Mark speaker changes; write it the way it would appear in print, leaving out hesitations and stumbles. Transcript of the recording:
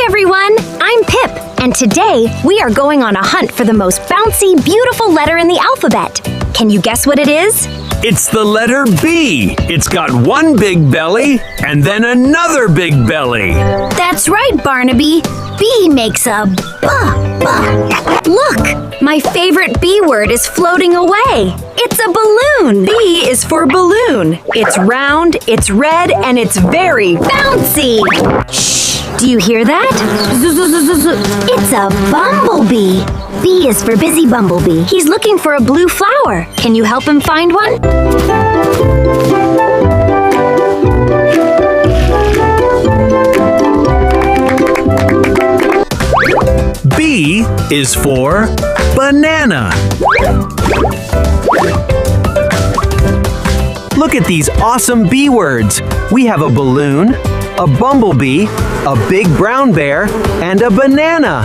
Speaker 1: everyone! I'm Pip, and today we are going on a hunt for the most bouncy, beautiful letter in the alphabet. Can you guess what it is?
Speaker 2: It's the letter B. It's got one big belly and then another big belly.
Speaker 1: That's right, Barnaby. B makes a B. Look, my favorite B word is floating away. It's a balloon. B is for balloon. It's round, it's red, and it's very bouncy. Shh! Do you hear that? It's a bumblebee. B is for busy bumblebee. He's looking for a blue flower. Can you help him find one?
Speaker 2: B is for banana. Look at these awesome B words. We have a balloon, a bumblebee, a big brown bear, and a banana.